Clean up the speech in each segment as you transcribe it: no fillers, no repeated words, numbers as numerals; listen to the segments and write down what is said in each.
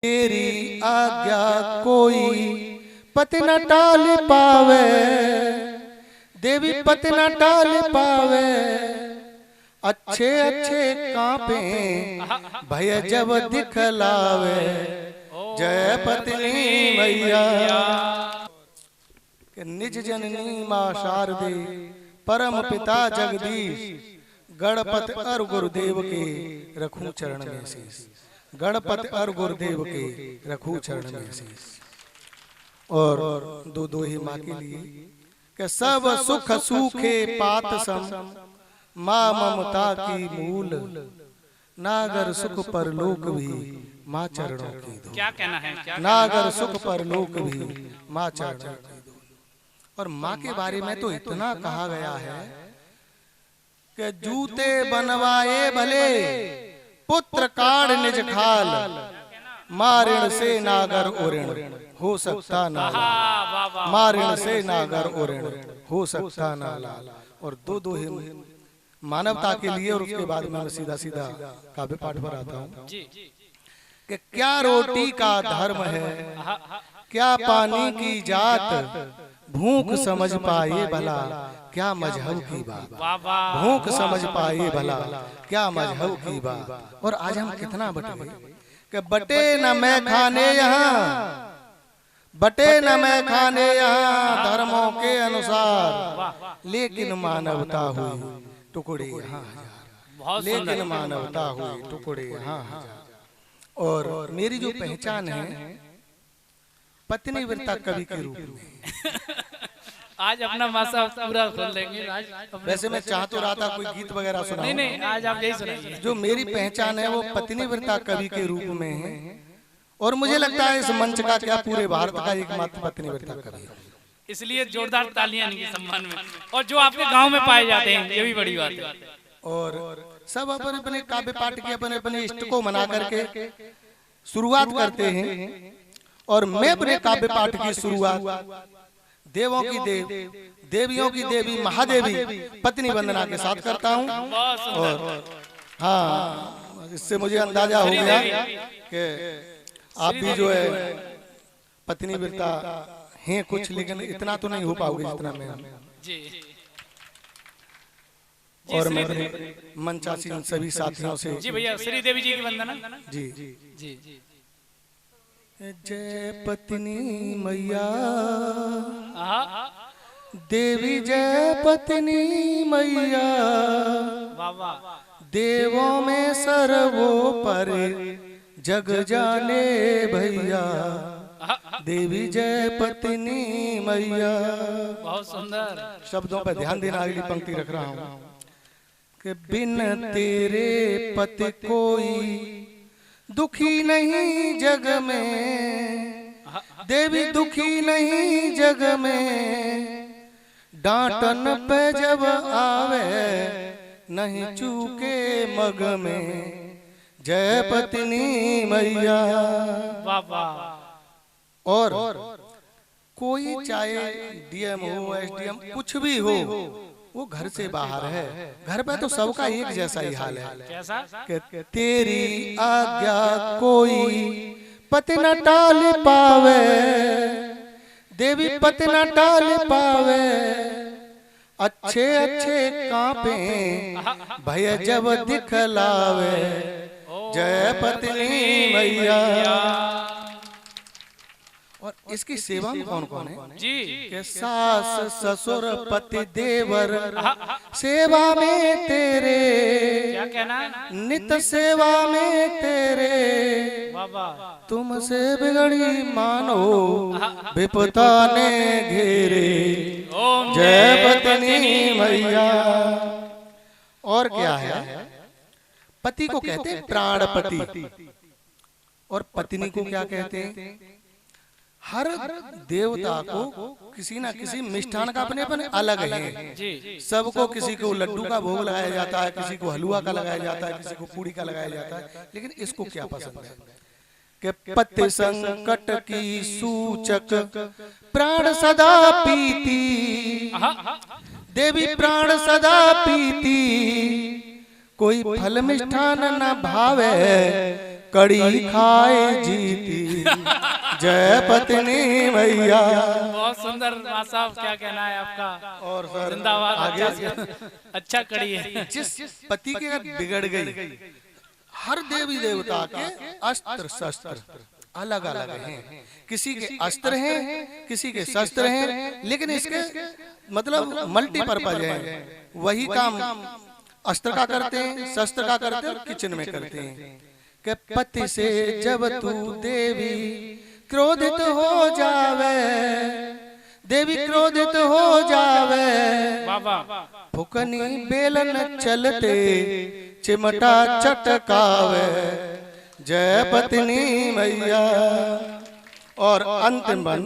तेरी आज्ञा कोई पत न टाल पावे, देवी पत न टाल पावे। अच्छे अच्छे कांपे भय जब दिखलावे, जय पत्नी मैया। निज जननी मां शारदे परम पिता जगदीश, गणपत और गुरुदेव के रखूं चरण में शीश। गणपत और गुरुदेव के रखूं चरण में शीश। और दो दो ही माँ के लिए कि सब सुख सूखे पात सम, माँ ममता की मूल। नागर सुख परलोक भी माँ चरणों की धूल। क्या कहना है? नागर सुख परलोक भी माँ चरणों की धूल। और माँ के बारे में तो इतना कहा गया है कि जूते बनवाए भले पुत्र काढ़ निज खाल, मारिण से नागर ओरिण हो सकता ना लाल। मारिण से नागर ओरिण हो सकता ना लाल। और दो दो ही मानवता के लिए। और उसके बाद मैं सीधा सीधा काव्य पाठ पर आता हूँ कि क्या रोटी का धर्म है, क्या पानी की जात। भूख समझ पाए भला क्या मजहब की बात। भूख समझ पाए भला क्या मजहब की बात। और आज हम कितना बटे कि बटे न मैं खाने यहाँ, बटे न मैं खाने यहाँ धर्मों के अनुसार, लेकिन मानवता हुई टुकड़े यहाँ हजार। लेकिन मानवता हुई टुकड़े यहाँ हजार। और मेरी जो पहचान है पत्नी व्रता कवि के रूप में। आज अपना मासा पूरा खोल देंगे। वैसे मैं चाह तो रहा था कोई गीत वगैरह सुना। नहीं नहीं, आज आप यही सुनाइए। जो मेरी पहचान है वो पत्नी व्रता कवि के रूप में है। और मुझे लगता है इस मंच का क्या पूरे भारत का एकमात्र पत्नी व्रता कवि है। इसलिए जोरदार तालियां इनके सम्मान में। और जो आपके गांव में पाए जाते हैं, ये भी बड़ी बात है। और सब अपने अपने काव्य पाठ के अपने अपने इष्ट को मना करके शुरुआत करते हैं। और मैं अपने काव्य पाठ की शुरुआत देवों की देव, देवियों की देवी महादेवी पत्नी वंदना के साथ करता हूँ। और हाँ, इससे मुझे अंदाजा हो गया कि आप भी जो है पत्नी व्रता हैं कुछ, लेकिन इतना तो नहीं हो पाओगे जितना मैं। और मैं मंचासीन सभी साथियों से जी भैया श्री देवी जी की वंदना। जी जी जी जी। जय पत्नी मैया देवी, जय पत्नी मैया। देवों में सर्वोपरि जग जाने भैया, देवी जय पत्नी मैया। बहुत सुंदर शब्दों पर ध्यान देना। अगली पंक्ति रख रहा हूँ कि बिन तेरे पति कोई दुखी नहीं जग में, देवी दुखी नहीं जग में। डांटन पे जब आवे नहीं चूके मग में, जय पत्नी मैया। और कोई चाहे डीएम हो, एसडीएम कुछ भी हो, वो घर से बाहर है। घर पे तो सबका एक जैसा ही हाल है कि तेरी आज्ञा कोई पत न टाल पावे, देवी पत न टाल पावे। अच्छे अच्छे कांपे भय जब दिखलावे, जय पत्नी मैया। और इसकी सेवा में कौन कौन है जी? के सास ससुर पति देवर सेवा में तेरे, क्या कहना? नित सेवा में तेरे। तुमसे बिगड़ी मानो विपता ने घेरे, जय पत्नी मैया। और क्या है? पति को कहते हैं प्राणपति, और पत्नी को क्या कहते हैं? हर देवता को किसी ना किसी मिष्ठान का अपने अपने अलग है। सबको किसी को लड्डू का भोग लगाया जाता है, किसी को हलवा का लगाया जाता है, किसी को पूड़ी का लगाया जाता है। लेकिन इसको क्या पसंद है कि पति संकट की सूचक प्राण सदा पीती, देवी प्राण सदा पीती। कोई फल मिष्ठान न भावे कड़ी खाए जीती जय पत्नी मैया। बहुत सुंदर मां साहब, क्या कहना है आपका? और सर जिंदाबाद। आगे अच्छा कड़ी है। जिस पति के अगर बिगड़ गई, हर देवी देवता के अस्त्र शस्त्र अलग अलग हैं, किसी के अस्त्र हैं किसी के शस्त्र हैं, लेकिन इसके मतलब मल्टीपर्पज है। वही काम अस्त्र का करते हैं, शस्त्र का करते हैं और किचन में करते हैं। कि पति से जब तू देवी क्रोधित हो जावे, देवी क्रोधित हो जावे, फुकनी बेलन चलते चिमटा चटकावे जय पत्नी मैया। और अंतिम बन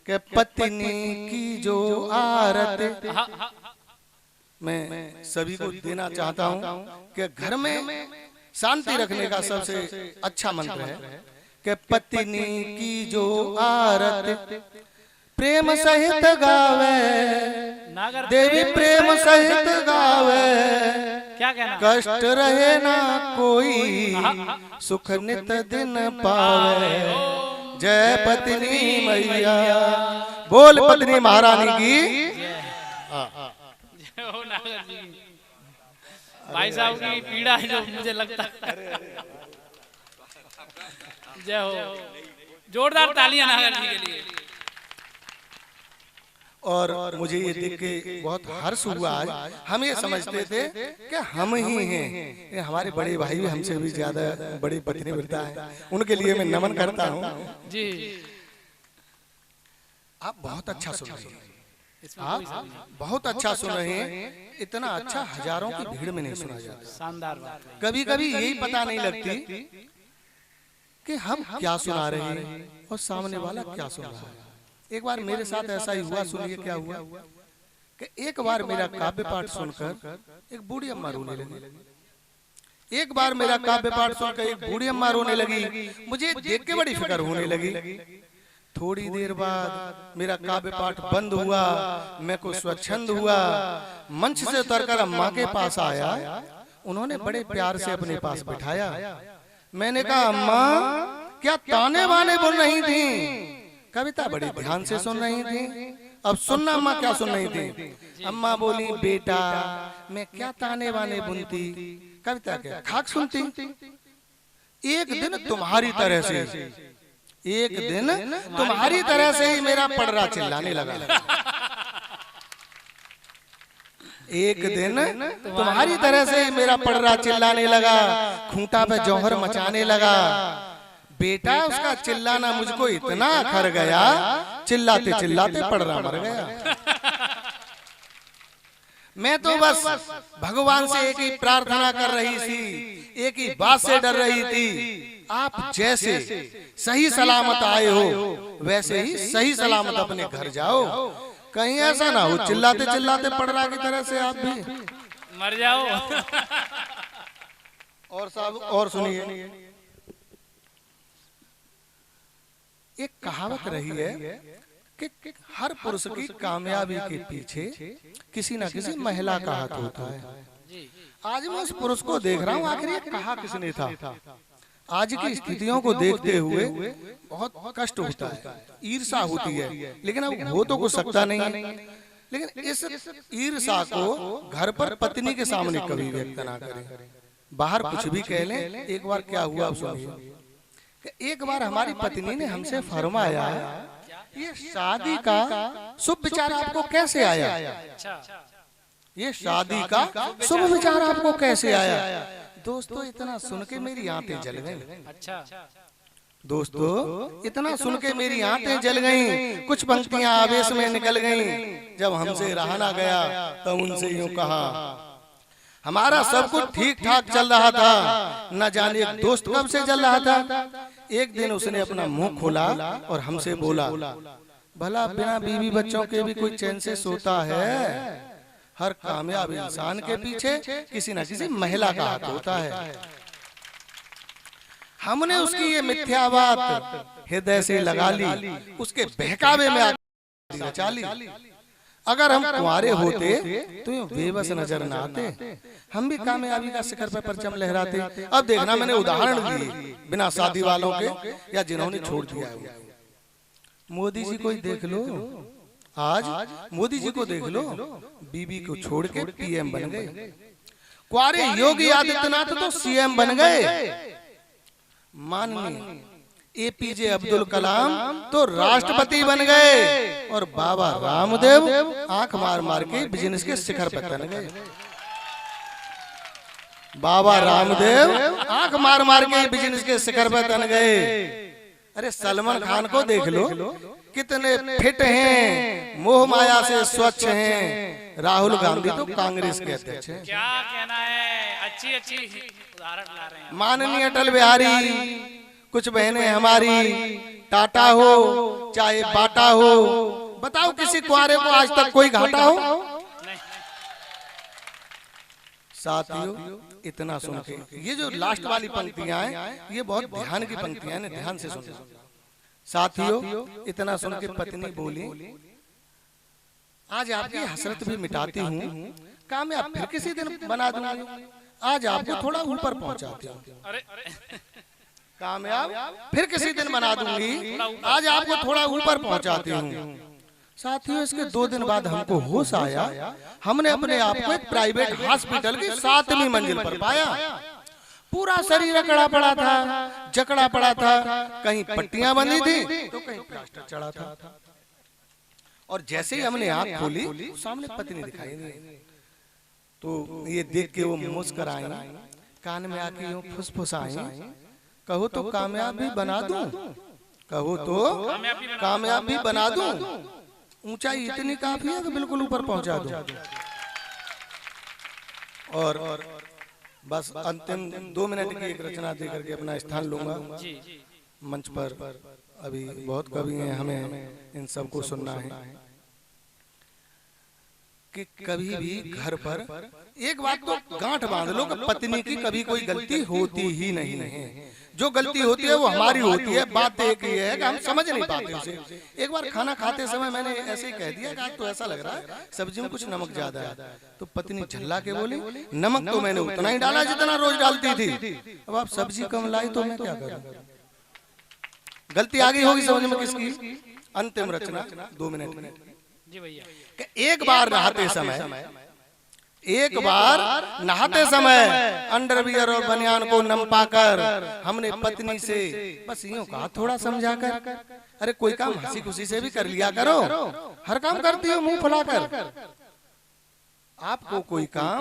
के पत्नी की जो आरत मैं सभी को देना चाहता हूं कि घर में शांति रखने का सबसे अच्छा मंत्र है कि पत्नी की जो आरत प्रेम सहित गावे, देवी प्रेम सहित गावे, क्या कहना? कष्ट रहे ना कोई, सुख नित दिन पावे जय पत्नी मैया। बोल पत्नी महारानी की। भाई साहब की पीड़ा है जो मुझे लगता है। जय हो। जोरदार तालियां नागर जी के लिए। और मुझे ये देख के बहुत हर्ष हुआ। आज हम ये समझते थे कि हम ही हैं, ये हमारे बड़े भाई भी हमसे भी ज्यादा बड़ी पत्नी मिलता है, उनके लिए मैं नमन करता हूँ जी। आप बहुत अच्छा सुन रहे हैं, आप बहुत अच्छा सुन रहे हैं। इतना अच्छा हजारों की भीड़ में नहीं सुना जाता। शानदार बात। कभी कभी यही पता नहीं लगती कि हम क्या सुना रहे हैं और सामने वाला क्या सुन रहा है। एक बार मेरे साथ ऐसा ही हुआ, सुनिए क्या हुआ कि एक बार मेरा काव्य पाठ सुनकर एक बूढ़ी अम्मा रोने लगी। एक बार मेरा काव्य पाठ सुनकर एक बूढ़ी अम्मा रोने लगी। मुझे देख के बड़ी फिक्र होने लगी। थोड़ी देर बाद मेरा काव्य पाठ बंद हुआ, मैं को स्वच्छंद हुआ, मंच से उतरकर अम्मा के पास आया। उन्होंने बड़े प्यार से अपने पास बिठाया। मैंने कहा अम्मा क्या ताने बाने बोल रही थी? कविता बड़ी ध्यान से सुन रही थी। अब सुनना अम्मा क्या सुन रही थी? अम्मा बोली बेटा मैं क्या ताने बाने बुनती, कविता क्या खाक सुनती। एक दिन तुम्हारी तरह से, एक दिन तुम्हारी तरह से ही मेरा पड़रा चिल्लाने लगा। एक दिन तुम्हारी तरह से ही मेरा पड़रा चिल्लाने लगा, खूंटा पे जौहर मचाने लगा। बेटा उसका चिल्लाना मुझको इतना अखर गया, चिल्लाते चिल्लाते पड़रा मर गया। मैं तो बस भगवान से एक ही प्रार्थना कर रही थी, एक ही बात से डर रही थी, आप जैसे सही सलामत आए हो वैसे ही सही सलामत अपने घर जाओ। कहीं ऐसा ना हो चिल्लाते चिल्लाते पड़रा की तरह से आप भी मर जाओ। और साहब और सुनिए, एक कहावत रही है कि हर पुरुष की कामयाबी के पीछे किसी न किसी महिला का हाथ होता है। आज मैं उस पुरुष को देख रहा हूँ, आखिर ये कहा किसने था? आज की स्थितियों को देखते हुए बहुत कष्ट होता है, ईर्षा होती है, लेकिन अब हो तो कुछ सकता नहीं है। लेकिन इस ईर्षा को घर पर पत्नी के सामने कभी व्यक्त ना करें, बाहर कुछ भी कह लें। एक बार क्या हुआ सुनिए। एक बार हमारी पत्नी ने हमसे फरमाया ये शादी का शुभ विचार आपको कैसे आया? ये शादी का शुभ विचार आपको कैसे आया? दोस्तों इतना सुन के मेरी आंखें जल गईं। अच्छा दोस्तों इतना सुन के मेरी आंखें जल गईं। कुछ पंक्तियां आवेश में निकल गईं। जब हमसे रहा ना गया तो उनसे यूं कहा, हमारा सब कुछ ठीक ठाक चल रहा था, न जाने दोस्त कब से चल रहा था। एक दिन उसने अपना मुंह खोला और हमसे बोला, भला बिना बीवी बच्चों के भी कोई चैन से सोता है? हर कामयाब इंसान के पीछे किसी न किसी महिला का हाथ होता है। हमने उसकी ये मिथ्या बात हृदय से लगा ली, उसके बहकावे में नचा ली। अगर हम कुंवारे होते तो यूं बेबस नजर न आते, हम भी कामयाबी का शिखर पर परचम लहराते। अब देखना, मैंने उदाहरण दिए बिना शादी वालों के या जिन्होंने छोड़ दिया है। मोदी जी को ही देख लो, आज मोदी जी को देख लो, बीबी को छोड़ के पीएम बन गए। कुंवारे योगी आदित्यनाथ तो सीएम बन गए। माननीय एपीजे अब्दुल कलाम तो राष्ट्रपति बन गए और बाबा रामदेव आंख मार मार के बिजनेस के शिखर पर तन गए। बाबा रामदेव आंख मार मार के बिजनेस के शिखर पर तन गए। अरे सलमान खान को देख लो, कितने फिट हैं, मोह माया से स्वच्छ हैं। राहुल गांधी तो कांग्रेस के अध्यक्ष हैं। क्या कहना है, अच्छी अच्छी उदाहरण ला रहे हैं। माननीय अटल बिहारी, कुछ बहनें हमारी, टाटा हो चाहे बाटा हो, बताओ किसी कुंवारे को आज तक कोई घाटा हो? साथियों, इतना सुन के ये जो लास्ट वाली पंक्तियां हैं, ये बहुत ध्यान की पंक्तियां हैं, ध्यान से सुनो। साथियों, इतना सुन के पत्नी बोली, आज आपकी हसरत भी मिटाती हूँ, कामयाब फिर किसी दिन बना दूंगी, आज आपको थोड़ा ऊपर पहुंचाती हूँ। कामयाब फिर किसी दिन बना दूंगी, आज आपको थोड़ा ऊपर पहुंचाती हूँ। साथियों, इसके 2 दिन बाद हमको होश आया, हमने अपने आप को एक प्राइवेट हॉस्पिटल की 7वीं मंजिल पर पाया। पूरा शरीर अकड़ा पड़ा था, जकड़ा पड़ा था, कहीं पट्टियां बंधी थी तो कहीं प्लास्टर चढ़ा था। और जैसे ही हमने आंख खोली, सामने पत्नी दिखाई दी। तो ये देख के वो मुस्कुराई, कान में आके यूं फुसफुसाई, कहो तो कामयाब भी बना दूं, कहो तो कामयाब भी बना दूं, ऊंचाई इतनी काफी है कि बिल्कुल ऊपर पहुंचा दूं। और बस अंतिम 2 मिनट की एक रचना देकर के अपना स्थान लूंगा मंच पर। अभी बहुत कवि हैं, हमें इन सबको सुनना है कि कभी भी घर पर एक बात तो गांठ बांध लो कि पत्नी की कभी कोई गलती होती ही नहीं है। जो गलती होती है वो हमारी होती है। बात एक ही है कि हम समझ नहीं पाते उसे। एक बार खाना खाते समय मैंने ऐसे ही कह दिया कि आज तो ऐसा लग रहा है सब्जी में कुछ नमक ज्यादा है, तो पत्नी झल्ला के बोली, नमक तो मैंने उतना ही डाला जितना रोज डालती थी, अब आप सब्जी कम लाई तो मैं क्या करूं? गलती आ गई होगी समझ में किसकी? अंतिम रचना 2 मिनट में। जी भैया। एक बार नहाते समय अंडरवियर और बनियान को नम पाकर हमने पत्नी से बस यूं कहा, थोड़ा समझा कर, अरे कोई काम हंसी खुशी से भी कर लिया करो, हर काम करती हो मुंह फुलाकर। आपको कोई काम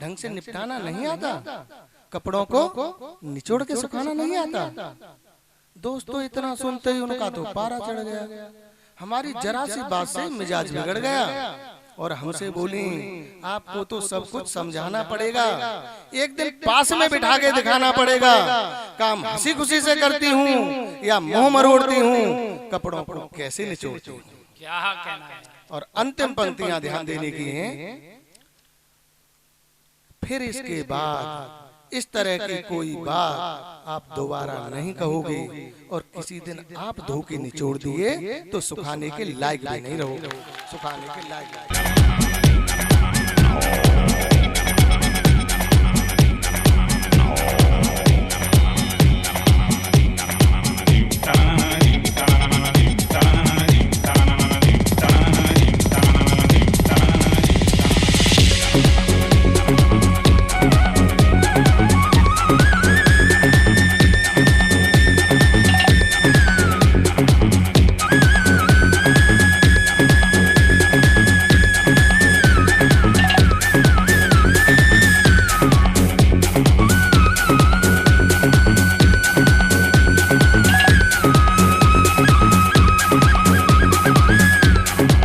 ढंग से निपटाना नहीं आता, कपड़ों को निचोड़ के सुखाना नहीं आता। दोस्तों, इतना सुनते ही उनका तो पारा चढ़ गया। हमारी जरा सी बात से मिजाज बिगड़ गया और हमसे बोली, आपको तो सब कुछ समझाना पड़ेगा, एक दिन पास में बिठा के दिखाना पड़ेगा। काम हंसी खुशी से करती हूँ या मुंह मरोड़ती हूँ, कपड़ों को कैसे निचोड़ती हूँ। क्या कहना है? और अंतिम पंक्तियां ध्यान देने की हैं। फिर इसके बाद इस तरह की कोई बात आप दोबारा नहीं कहोगे और किसी दिन आप धो के निचोड़ दिए तो सुखाने के लायक भी नहीं रहोगे, सुखाने के लायक।